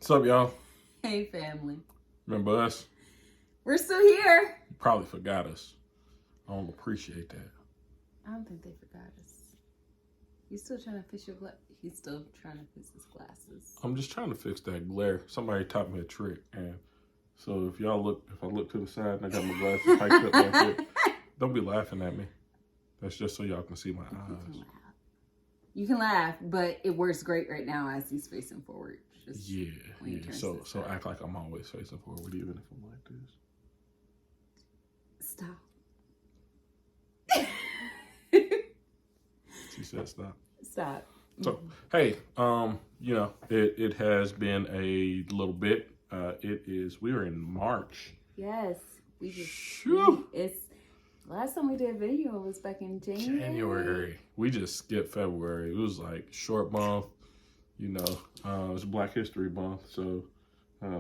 What's up, y'all? Hey, family. Remember us? We're still here. You probably forgot us. I don't appreciate that. I don't think they forgot us. He's still trying to fix your He's still trying to fix his glasses. I'm just trying to fix that glare. Somebody taught me a trick, and so if I look to the side and I got my glasses hiked up like that, don't be laughing at me. That's just so y'all can see my eyes. You can laugh, but it works great right now as he's facing forward. Just yeah. So side. act like I'm always facing forward, even if I'm like this. Stop. She said stop. Stop. So, hey, it has been a little bit. We are in March. Yes. It's last time we did a video was back in January. We just skipped February. It was like short month, it was Black History Month. So,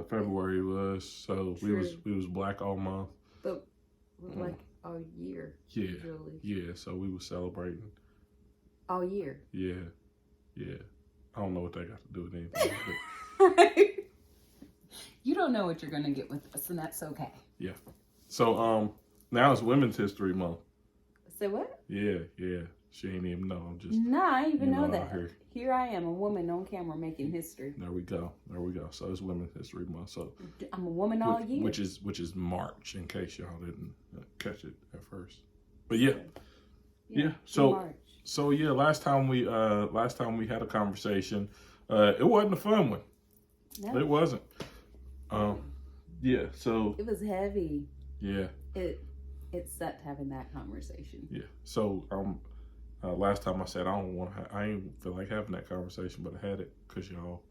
February was, so True. we was black all month. But we're like all year. Yeah. Really. Yeah. So we were celebrating. All year. Yeah. Yeah. I don't know what that got to do with anything. But... You don't know what you're going to get with us, and that's okay. Yeah. So, now it's Women's History Month. Say what? Yeah. She ain't even know. I'm just... No, I didn't even know that. Here I am, a woman on camera making history. There we go. So it's Women's History Month. So I'm a woman all year. Which is March, in case y'all didn't catch it at first. But yeah. So yeah, last time we had a conversation, it wasn't a fun one. No. It wasn't. Yeah. So it was heavy. Yeah. It sucked having that conversation. Yeah. So last time I said I ain't feel like having that conversation, but I had it because y'all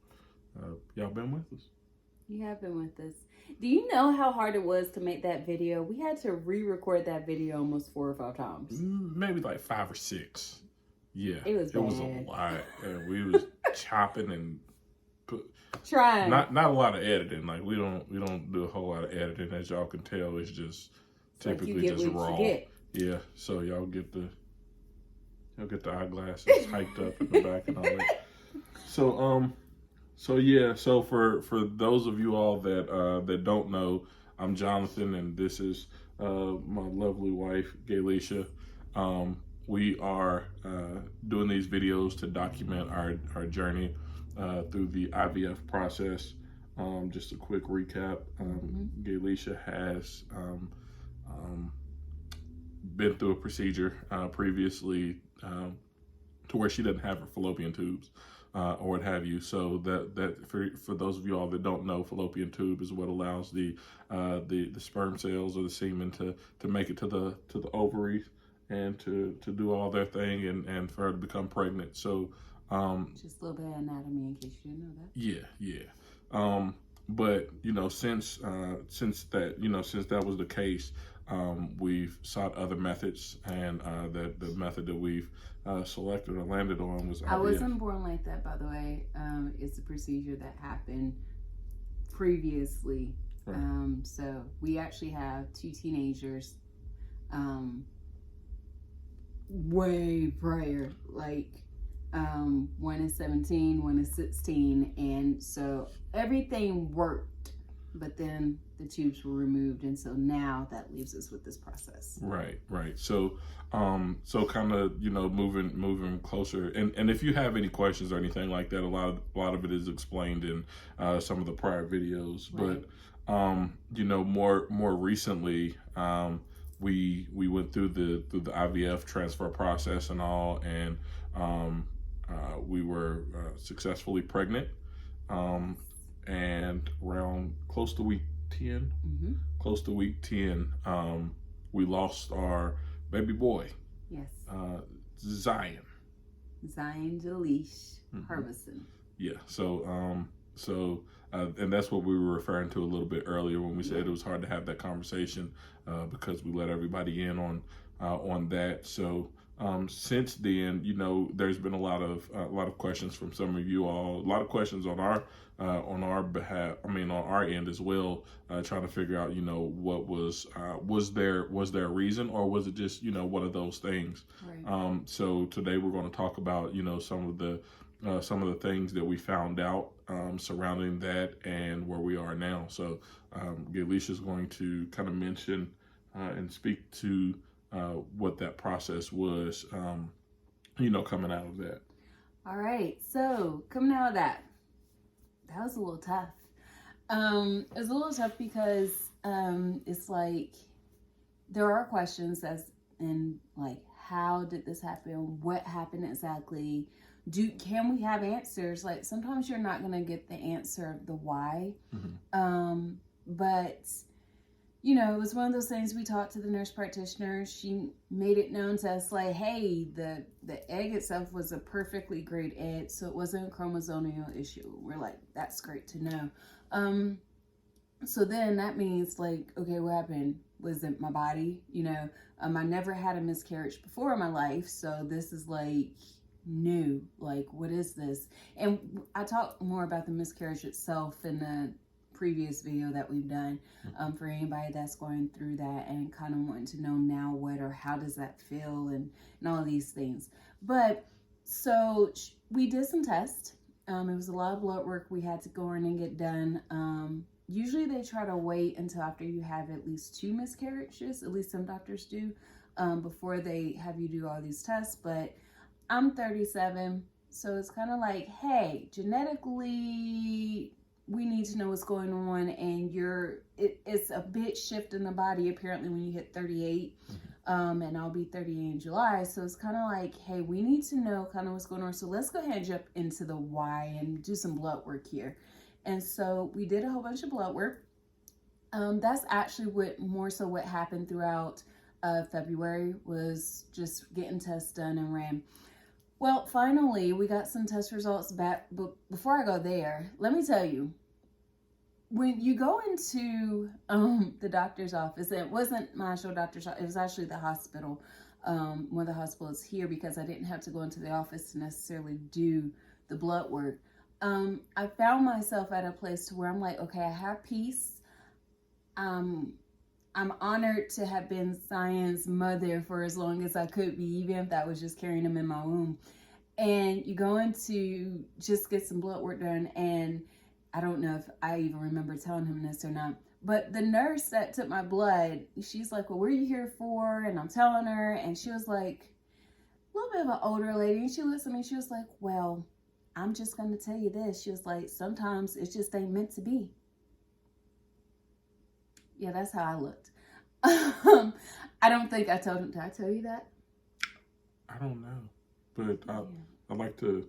been with us. You have been with us. Do you know how hard it was to make that video? We had to re-record that video almost 4 or 5 times. Maybe like 5 or 6. Yeah, it was bad. It was a lot, and we was chopping and trying. Not a lot of editing. Like we don't do a whole lot of editing, as y'all can tell. It's just typically just raw. Yeah, so y'all get the eyeglasses hiked up in the back and all that. So yeah. So for those of you all that don't know, I'm Jonathan, and this is my lovely wife, Gheilescia. We are doing these videos to document our journey through the IVF process. Just a quick recap. Gheilescia has been through a procedure previously to where she doesn't have her fallopian tubes or what have you. So that for those of you all that don't know, fallopian tube is what allows the sperm cells or the semen to make it to the ovaries and to do all their thing and for her to become pregnant. So just a little bit of anatomy in case you didn't know that. Yeah. But since that was the case, we've sought other methods, and the method that we've selected or landed on was IVF. I wasn't born like that, by the way. It's a procedure that happened previously. Right. So we actually have 2 teenagers way prior, like one is 17, one is 16, and so everything worked, but then the tubes were removed, and so now that leaves us with this process. Right. So kind of moving closer, and if you have any questions or anything like that, a lot of it is explained in some of the prior videos. Right. But more recently, we went through the IVF transfer process and all, and we were successfully pregnant, and around close to week 10, we lost our baby boy. Yes. Zion Gheilescia Harbison. Yeah. So and that's what we were referring to a little bit earlier when we said it was hard to have that conversation because we let everybody in on that. So since then, there's been a lot of questions from some of you all, a lot of questions on our behalf. I mean, on our end as well, trying to figure out, what was there a reason, or was it just, one of those things? Right. So today we're going to talk about, some of the some of the things that we found out surrounding that and where we are now. So Gheilescia is going to kind of mention and speak to what that process was, coming out of that. All right, so coming out of that was a little tough. It was a little tough because it's like there are questions as in like, how did this happen? What happened exactly? Can we have answers? Like sometimes you're not gonna get the answer of the why. Mm-hmm. But it was one of those things. We talked to the nurse practitioner. She made it known to us like, hey, the egg itself was a perfectly great egg, so it wasn't a chromosomal issue. We're like, that's great to know. So then that means like, okay, what happened? Was it my body? I never had a miscarriage before in my life, so this is like new. Like, what is this? And I talk more about the miscarriage itself in the previous video that we've done, for anybody that's going through that and kind of wanting to know now what or how does that feel and all of these things. But so we did some tests. It was a lot of blood work we had to go in and get done. Usually they try to wait until after you have at least 2 miscarriages, at least some doctors do, before they have you do all these tests. But I'm 37, so it's kind of like, hey, genetically, we need to know what's going on, and it's a big shift in the body apparently when you hit 38, and I'll be 38 in July, so it's kind of like, hey, we need to know kind of what's going on, so let's go ahead and jump into the why and do some blood work here. And so we did a whole bunch of blood work. That's actually what happened throughout February, was just getting tests done and ran. Well, finally, we got some test results back, but before I go there, let me tell you, when you go into the doctor's office, it wasn't my actual doctor's office, it was actually the hospital, one of the hospitals here, because I didn't have to go into the office to necessarily do the blood work. I found myself at a place to where I'm like, okay, I have peace. I'm honored to have been Cyan's mother for as long as I could be, even if that was just carrying him in my womb. And you go in to just get some blood work done, and I don't know if I even remember telling him this or not, but the nurse that took my blood, she's like, well, what are you here for? And I'm telling her, and she was like, a little bit of an older lady, and she looks at me, she was like, well, I'm just going to tell you this. She was like, sometimes it just ain't meant to be. Yeah, that's how I looked. I don't think I told him. Did I tell you that? I don't know. But I like to,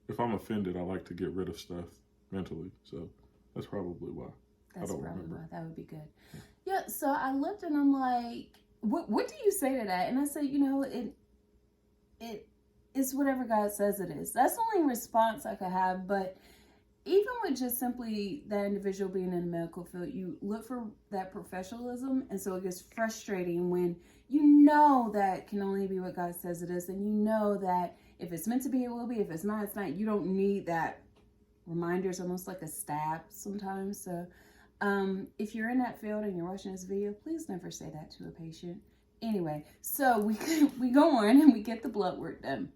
if I'm offended, I like to get rid of stuff mentally. So that's probably why. That's I don't probably remember. why. That would be good. Yeah, so I looked and I'm like, what do you say to that? And I said, it's whatever God says it is. That's the only response I could have. But even with just simply that individual being in the medical field, you look for that professionalism. And so it gets frustrating when you know that can only be what God says it is. And you know that if it's meant to be, it will be. If it's not, it's not. You don't need that reminder. It's almost like a stab sometimes. So if you're in that field and you're watching this video, please never say that to a patient. Anyway, so we go on and we get the blood work done.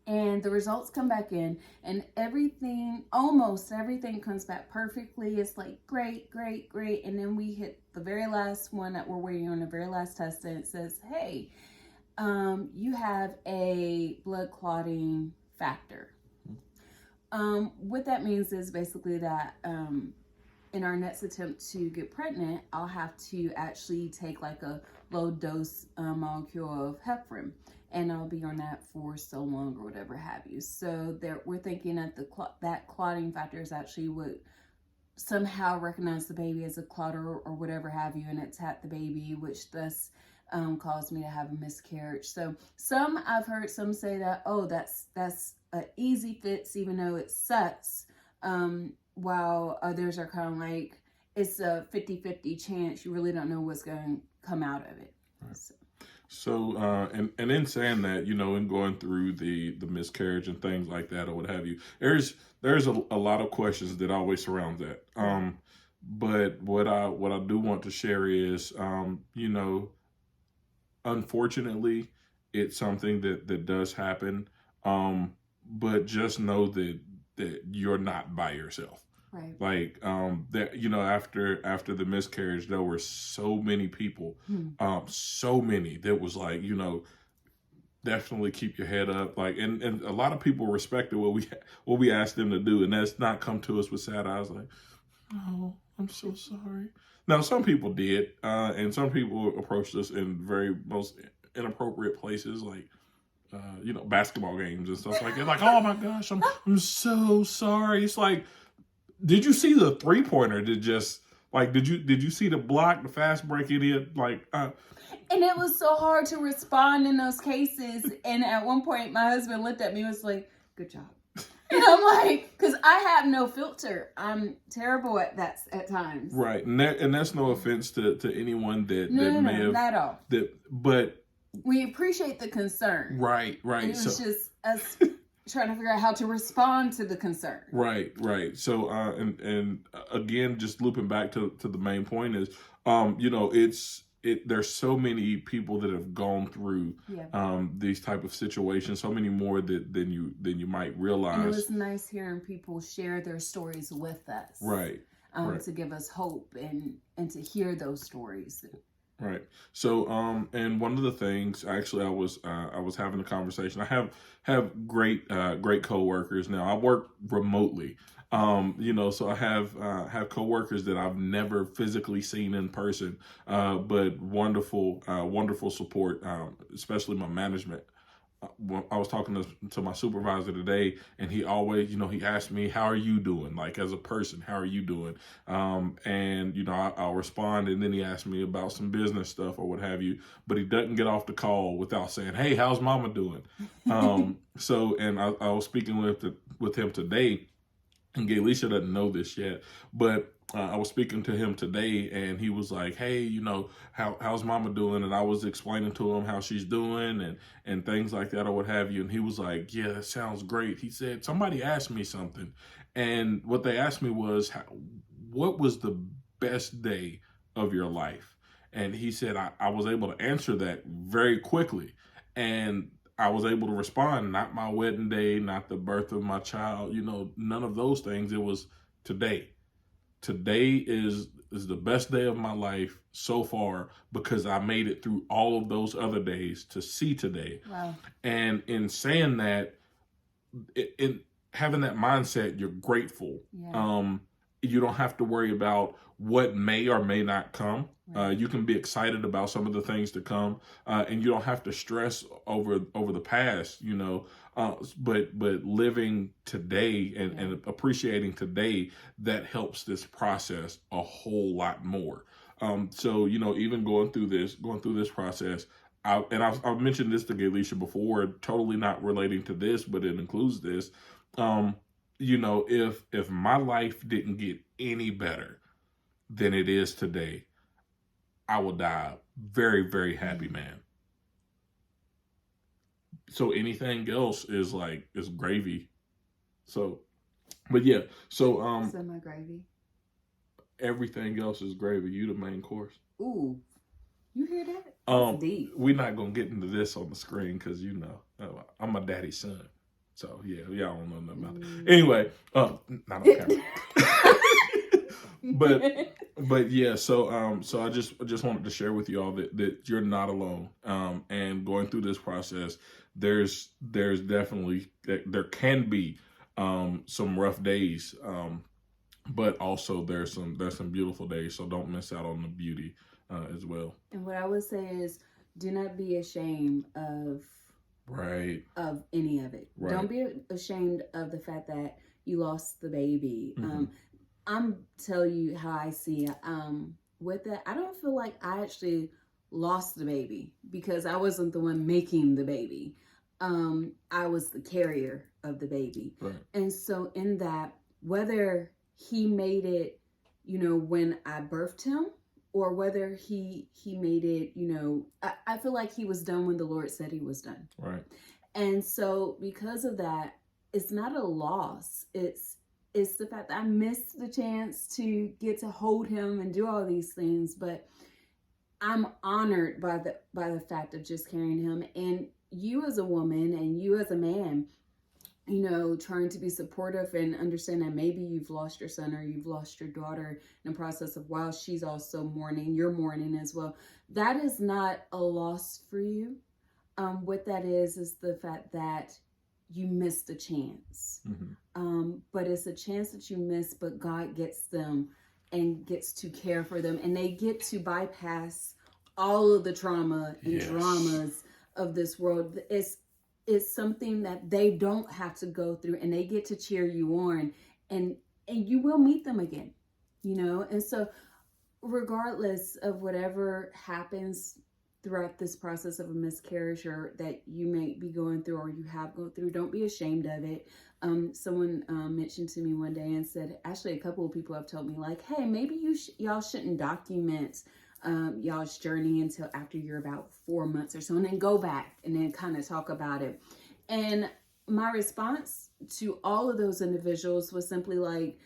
And the results come back in, and almost everything comes back perfectly. It's like, great, great, great. And then we hit the very last one that we're waiting on, the very last test, and it says, hey, you have a blood clotting factor. What that means is basically that in our next attempt to get pregnant, I'll have to actually take like a low dose molecule of heparin. And I'll be on that for so long or whatever have you. So we're thinking that that clotting factor is actually what somehow recognize the baby as a clotter or whatever have you, and attack the baby, which thus caused me to have a miscarriage. So I've heard some say that, oh, that's an easy fix, even though it sucks, while others are kind of like, it's a 50-50 chance. You really don't know what's going to come out of it. Right. So, and in saying that, in going through the miscarriage and things like that or what have you, there's a lot of questions that always surround that. But what I do want to share is, unfortunately, it's something that does happen. but just know that you're not by yourself. Right. Like that, you know, after the miscarriage, there were so many people, so many that was like, you know, definitely keep your head up. Like, and a lot of people respected what we asked them to do, and that's not come to us with sad eyes like, oh, I'm so sorry. Now, some people did, and some people approached us in very most inappropriate places, like, you know, basketball games and stuff like that. Like, oh my gosh, I'm so sorry. It's like, did you see the 3-pointer? Did you see the block, the fast break idiot? Like, and it was so hard to respond in those cases. And at one point, my husband looked at me and was like, "Good job." And I'm like, because I have no filter. I'm terrible at that at times. Right, and that's no offense to anyone that may have, not at all. But we appreciate the concern. Right. And it was just us trying to figure out how to respond to the concern. Right. So, and again, just looping back to the main point is, you know, there's so many people that have gone through these type of situations, so many more than you might realize. And it was nice hearing people share their stories with us. Right. To give us hope and to hear those stories. Right. So, and one of the things, actually, I was having a conversation. I have great coworkers now. I work remotely. You know, so I have coworkers that I've never physically seen in person, but wonderful support, especially my management. I was talking to my supervisor today, and he always, you know, he asked me, "How are you doing? Like, as a person, how are you doing?" And you know, I'll respond, and then he asked me about some business stuff or what have you. But he doesn't get off the call without saying, "Hey, how's Mama doing?" So, and I was speaking with him today, and Gheilescia doesn't know this yet, but I was speaking to him today, and he was like, "Hey, you know, how's Mama doing?" And I was explaining to him how she's doing and things like that or what have you. And he was like, "Yeah, that sounds great." He said, "Somebody asked me something, and what they asked me was, what was the best day of your life?" And he said, I was able to answer that very quickly, and I was able to respond, not my wedding day, not the birth of my child, you know, none of those things. It was today. Today is the best day of my life so far because I made it through all of those other days to see today. Wow. And in saying that, in having that mindset, you're grateful. Yeah. You don't have to worry about what may or may not come. Right. You can be excited about some of the things to come, and you don't have to stress over the past, you know. But living today and appreciating today, that helps this process a whole lot more. So, you know, even going through this process, I've mentioned this to Gheilescia before, totally not relating to this, but it includes this. You know, if my life didn't get any better than it is today, I will die a very, very happy man. So anything else is gravy. So, but yeah, so my gravy. Everything else is gravy. You the main course. Ooh, you hear that? That's deep. We're not gonna get into this on the screen because you know I'm my daddy's son. So yeah, y'all don't know nothing about it. Anyway, not on camera. But yeah, so I just wanted to share with you all that you're not alone. And going through this process, there's definitely, there can be some rough days, but also there's some beautiful days. So don't miss out on the beauty as well. And what I would say is, do not be ashamed of any of it. Right. Don't be ashamed of the fact that you lost the baby. Mm-hmm. I'm telling you how I see it. With that, I don't feel like I actually lost the baby because I wasn't the one making the baby. I was the carrier of the baby. Right. And so in that, whether he made it, you know, when I birthed him, or whether he made it, you know, I feel like he was done when the Lord said he was done. Right. And so because of that, it's not a loss. It's the fact that I missed the chance to get to hold him and do all these things, but I'm honored by the fact of just carrying him. And you as a woman and you as a man, you know, trying to be supportive and understand that maybe you've lost your son or you've lost your daughter in the process of while she's also mourning, you're mourning as well. That is not a loss for you. What that is the fact that you missed a chance. But it's a chance that you missed, but God gets them and gets to care for them. And they get to bypass all of the trauma and dramas of this world. It's something that they don't have to go through, and they get to cheer you on, and you will meet them again, you know? And so regardless of whatever happens throughout this process of a miscarriage or that you may be going through or you have gone through, don't be ashamed of it. Someone mentioned to me one day and said, actually a couple of people have told me like, hey, maybe y'all shouldn't document y'all's journey until after you're about 4 months or so, and then go back and then kind of talk about it. And my response to all of those individuals was simply like,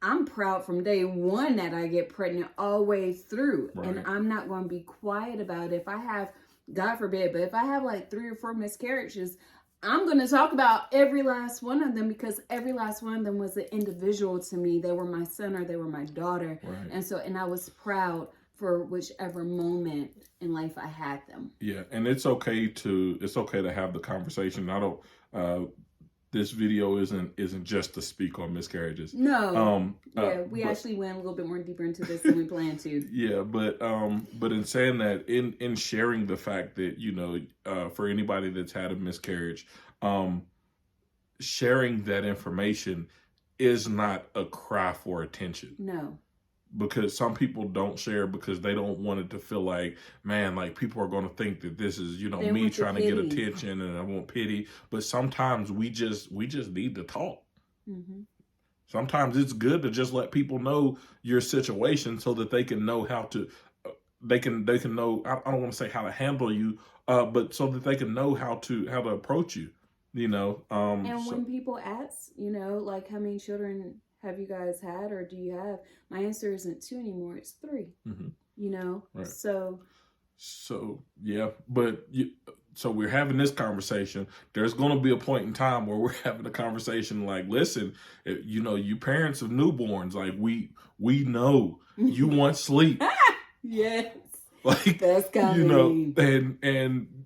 I'm proud from day one that I get pregnant all the way through. Right. And I'm not going to be quiet about it. If I have, God forbid, but if I have like 3 or 4 miscarriages, I'm going to talk about every last one of them, because every last one of them was an individual to me. They were my son or they were my daughter. Right. And I was proud for whichever moment in life I had them. Yeah. And it's okay to have the conversation. I don't, this video isn't just to speak on miscarriages. No. We actually went a little bit more deeper into this than we planned to. Yeah, but in saying that, in sharing the fact that, you know, for anybody that's had a miscarriage, sharing that information is not a cry for attention. No. Because some people don't share because they don't want it to feel like, man, like people are going to think that this is, you know, me trying to get attention and I want pity. But sometimes we just need to talk. Mm-hmm. Sometimes it's good to just let people know your situation so that they can know how to, they can know, I don't want to say how to handle you, but so that they can know how to approach you, you know. When people ask, you know, like how many children have you guys had, or do you have? My answer isn't 2 anymore; it's 3. Mm-hmm. You know, right. So yeah. But so we're having this conversation. There's going to be a point in time where we're having a conversation like, listen, you know, you parents of newborns, like we know you want sleep. Yes, like that's coming. You know, and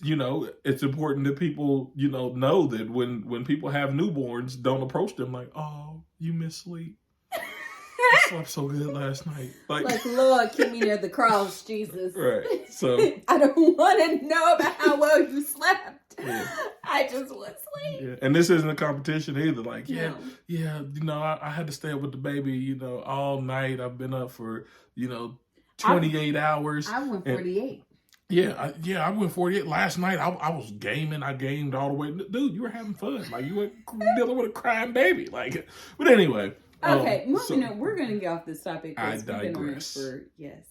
you know, it's important that people, you know that when people have newborns, don't approach them like, oh, you miss sleep. I slept so good last night. Like Lord, keep me near the cross, Jesus. Right. So I don't want to know about how well you slept. Yeah. I just want sleep. Yeah. And this isn't a competition either. Like, no. You know, I had to stay up with the baby, you know, all night. I've been up for, you know, 28 hours. I went 48. I went 48 last night. I was gaming. I gamed all the way. Dude, you were having fun. Like, you were dealing with a crying baby. Like, but anyway. Okay, moving on. We're going to get off this topic. I digress. Yes.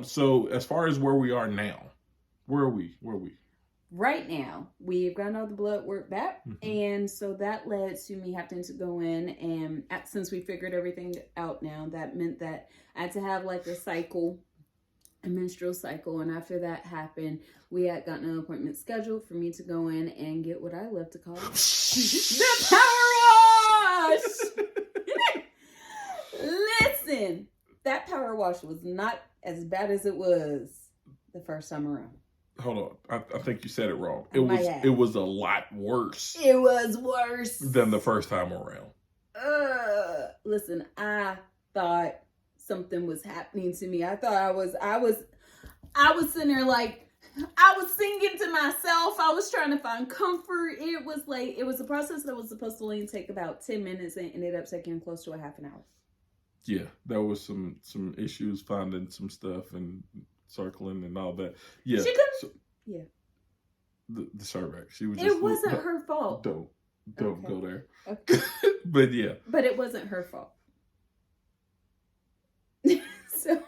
So as far as where we are now, where are we? Right now, we've gotten all the blood work back. Mm-hmm. And so that led to me having to go in. And since we figured everything out now, that meant that I had to have like a menstrual cycle. And after that happened, we had gotten an appointment scheduled for me to go in and get what I love to call the power wash. Listen, that power wash was not as bad as it was the first time around. Hold on. I think you said it wrong. It was a lot worse. It was worse than the first time around. Listen, I thought something was happening to me. I thought I was sitting there like, I was singing to myself. I was trying to find comfort. It was a process that was supposed to only take about 10 minutes and ended up taking close to a half an hour. Yeah, there was some issues finding some stuff and circling and all that. Yeah. She couldn't. The cervix. She was. It wasn't her fault. Don't go there. Okay. But yeah. But it wasn't her fault. So.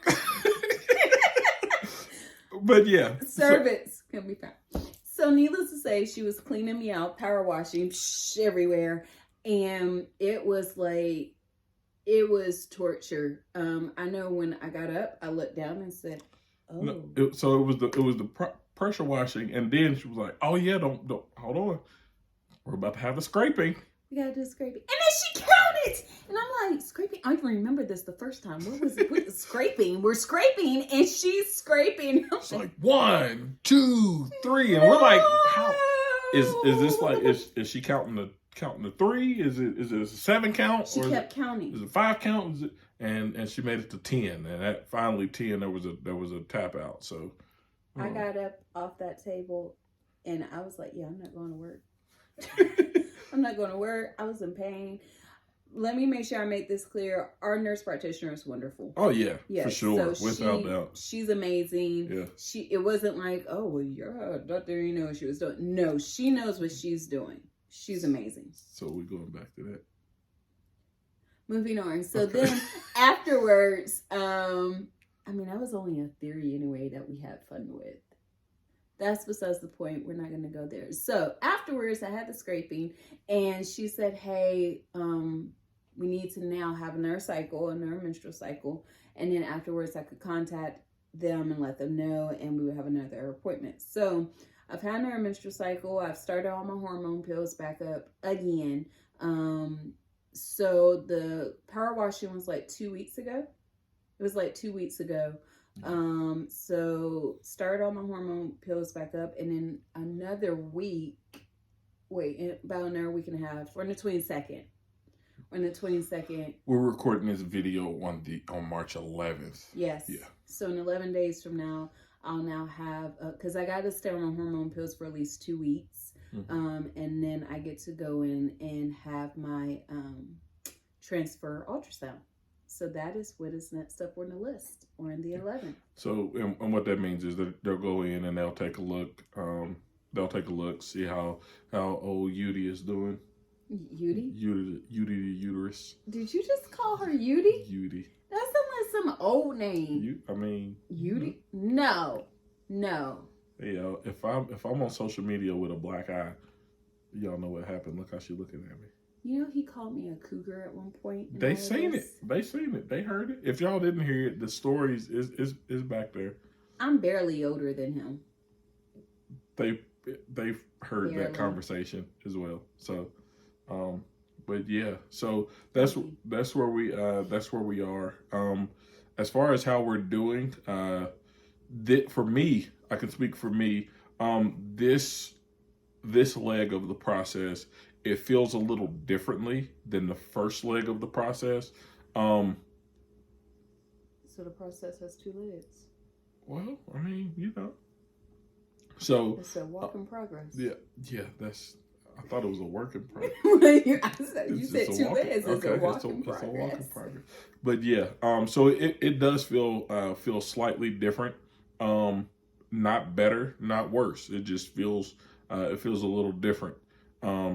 But yeah. Cervix can be found. So needless to say, she was cleaning me out, power washing everywhere, and it was torture. I know when I got up, I looked down and said, "Oh." No, it was the pressure washing, and then she was like, "Oh yeah, don't hold on." We're about to have a scraping. We gotta do scraping. And then she counted. And I'm like, scraping? I can remember this the first time. What was scraping? We're scraping and she's scraping. It's like 1, 2, 3. And we're like, how is this like is she counting the 3? Is it a 7 count? She kept counting. Is it 5 count? Is it, and she made it to 10. And at finally 10 there was a tap out. So I got up off that table and I was like, yeah, I'm not going to work. I'm not going to work. I was in pain. Let me make sure I make this clear. Our nurse practitioner is wonderful. Oh yeah, yes. For sure, so without doubt. She's amazing. Yeah. It wasn't like, oh well, your doctor, you know what she was doing. No, she knows what she's doing. She's amazing. So we're going back to that. Moving on. So then afterwards, I mean, that was only a theory anyway that we had fun with. That's besides the point. We're not going to go there. So afterwards, I had the scraping, and she said, hey, we need to now have another menstrual cycle. And then afterwards, I could contact them and let them know, and we would have another appointment. So I've had another menstrual cycle. I've started all my hormone pills back up again. So the power washing was like 2 weeks ago. It was like 2 weeks ago. So started all my hormone pills back up, and then another week, about another week and a half. We're on the 22nd. We're recording this video on March 11th. Yes. Yeah. So in 11 days from now, I'll now have, because I got to stay on hormone pills for at least 2 weeks. Mm-hmm. And then I get to go in and have my transfer ultrasound. So that is what is next up on the list, on the 11th. So, and what that means is that they'll go in and they'll take a look. See how old Yudi is doing. Yudi? Yudi the uterus. Did you just call her Yudi? Yudi. That sounds like some old name. Yudi? No. Hey, yo, if I'm on social media with a black eye, y'all know what happened. Look how she looking at me. You know, he called me a cougar at one point. They seen it. They heard it. If y'all didn't hear it, the stories is back there. I'm barely older than him. They've heard that conversation as well. So, but yeah. So that's where we are. As far as how we're doing, for me, I can speak for me. This leg of the process, it feels a little differently than the first leg of the process. So the process has 2 legs. Well, I mean, you know. So it's a work in progress. Yeah. I thought it was a work in progress. You said 2 legs. It's a walk in progress. It's a walk in progress. But yeah, so it does feel slightly different. Not better, not worse. It just feels a little different.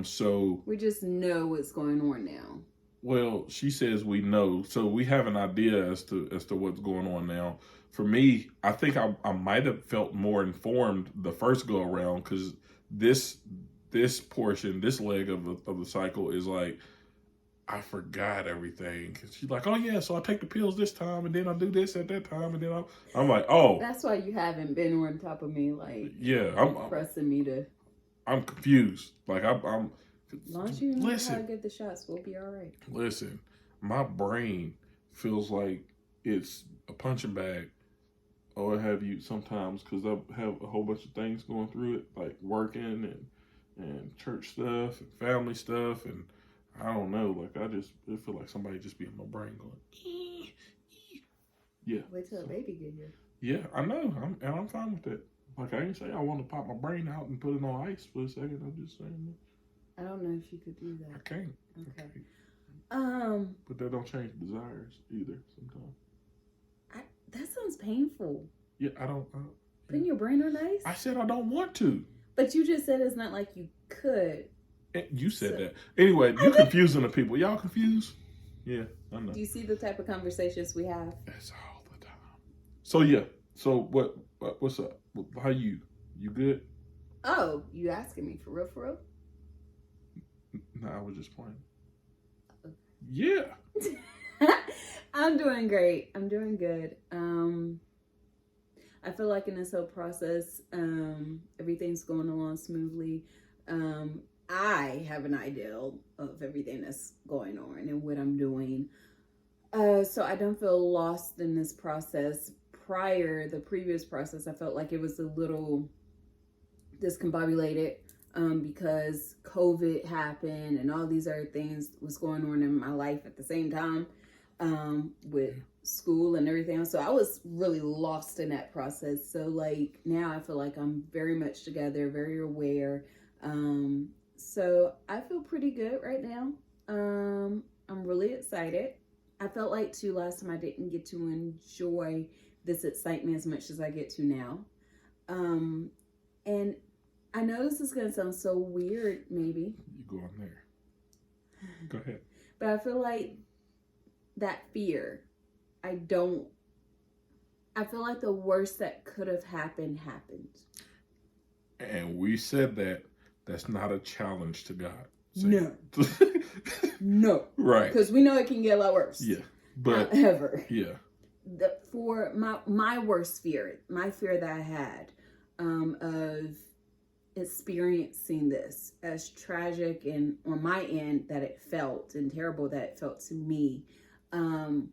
So we just know what's going on now. Well, she says we know, so we have an idea as to what's going on now. For me, I think I might have felt more informed the first go around, because this portion, this leg of the cycle is like, I forgot everything. Cause she's like, oh yeah, so I take the pills this time, and then I do this at that time, and then I'm like, oh. That's why you haven't been on top of me, like, yeah, I'm pressing me to. I'm confused. Like I'm. As long as you know how to get the shots, we'll be all right. Listen, my brain feels like it's a punching bag, or what have you sometimes, because I have a whole bunch of things going through it, like working and church stuff and family stuff, and I don't know. Like I feel like somebody just be in my brain going. Yeah. Wait till a baby get here. Yeah, I know. I'm fine with that. Like, I didn't say I want to pop my brain out and put it on ice for a second. I'm just saying that. I don't know if you could do that. I can't. Okay. But that don't change desires either sometimes. That sounds painful. Yeah, I don't. Putting your brain on ice? I said I don't want to. But you just said it's not like you could. You said that. Anyway, you're confusing the people. Y'all confused? Yeah, I know. Do you see the type of conversations we have? That's all the time. So, yeah. So, what's up? How you good? Oh, you asking me for real? No, I was just playing. Yeah. I'm doing great. I'm doing good. I feel like in this whole process, everything's going along smoothly. I have an ideal of everything that's going on and what I'm doing. So I don't feel lost in this process. The previous process, I felt like it was a little discombobulated because COVID happened and all these other things was going on in my life at the same time with school and everything else. So I was really lost in that process. So like now I feel like I'm very much together, very aware. So I feel pretty good right now. I'm really excited. I felt like too last time I didn't get to enjoy this excitement as much as I get to now. And I know this is going to sound so weird, maybe. You go on there. Go ahead. But I feel like that fear, I feel like the worst that could have happened. And we said that's not a challenge to God. No. No. Right. Because we know it can get a lot worse. Yeah. But however, yeah. For my worst fear, my fear that I had of experiencing this, as tragic and on my end that it felt and terrible that it felt to me, I'm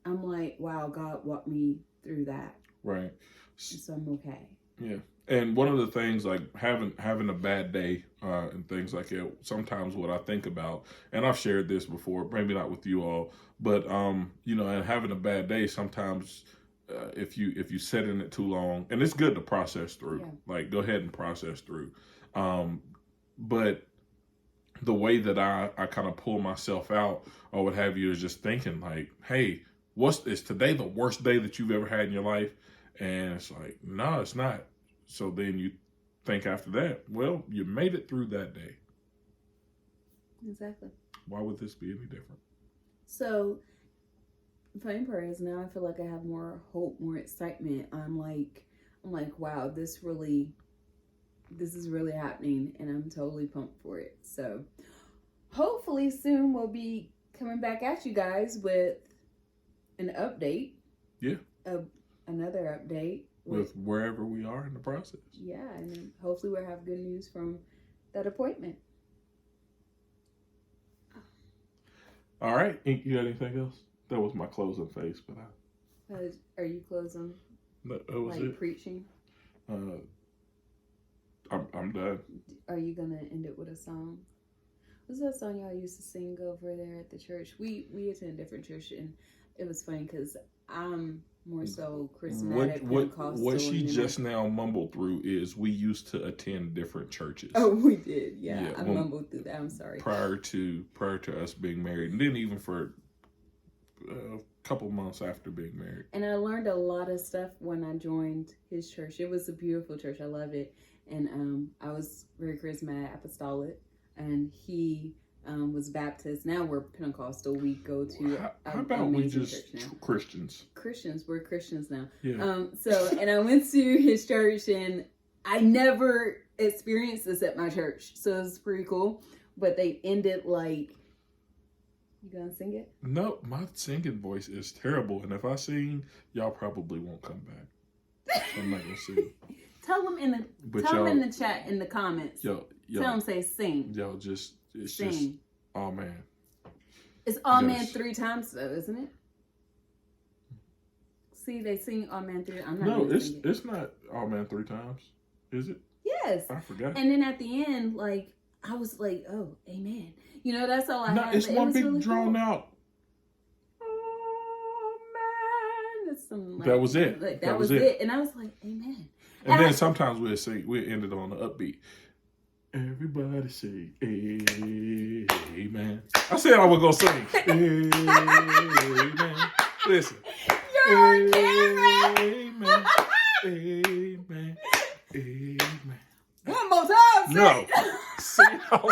like, wow, God walked me through that. Right. So I'm okay. Yeah. And one of the things, like having a bad day and things like that, sometimes what I think about, and I've shared this before, maybe not with you all, but and having a bad day, sometimes if you sit in it too long, and it's good to process through, like go ahead and process through. But the way that I kind of pull myself out or what have you is just thinking like, hey, is today the worst day that you've ever had in your life? And it's like, no, it's not. So then you think after that, well, you made it through that day. Exactly. Why would this be any different? So, funny part is now I feel like I have more hope, more excitement. I'm like, wow, this is really happening, and I'm totally pumped for it. So, hopefully soon we'll be coming back at you guys with an update. Yeah. Another update. With wherever we are in the process. Yeah, and hopefully we'll have good news from that appointment. All right. Ink, you got anything else? That was my closing face, but Are you closing? That was like it. Preaching? I'm done. Are you gonna end it with a song? What's that song y'all used to sing over there at the church? We attend a different church, and it was funny because I'm more so charismatic, Pentecostal. What she just now mumbled through is we used to attend different churches. Oh, we did. Yeah, I mumbled through that. I'm sorry. Prior to us being married, and then even for a couple months after being married. And I learned a lot of stuff when I joined his church. It was a beautiful church. I loved it. And I was very charismatic, apostolic, and he was Baptist. Now we're Pentecostal. We go to how about we just church now. Christians? We're Christians now. Yeah. And I went to his church, and I never experienced this at my church, so it's pretty cool. But they ended like, you gonna sing it? No, my singing voice is terrible, and if I sing, y'all probably won't come back. I'm not gonna sing. Tell them in the chat, in the comments. Tell them, say sing. Y'all just, it's sing. Just, oh man. It's all man 3 times though, isn't it? See, they sing all man 3. I'm not. No, it's not all man 3 times, is it? Yes. I forgot. And then at the end, like I was like, oh, amen. You know, that's all I had. It's one big really drawn out. Oh man, that's some. Like, that was it. Like, that was it. And I was like, amen. And then sometimes we'll end it on the upbeat. Everybody say amen. I said I was gonna sing. Amen. Listen. You're on camera. Amen. Amen. Amen. One more time. No. Sing all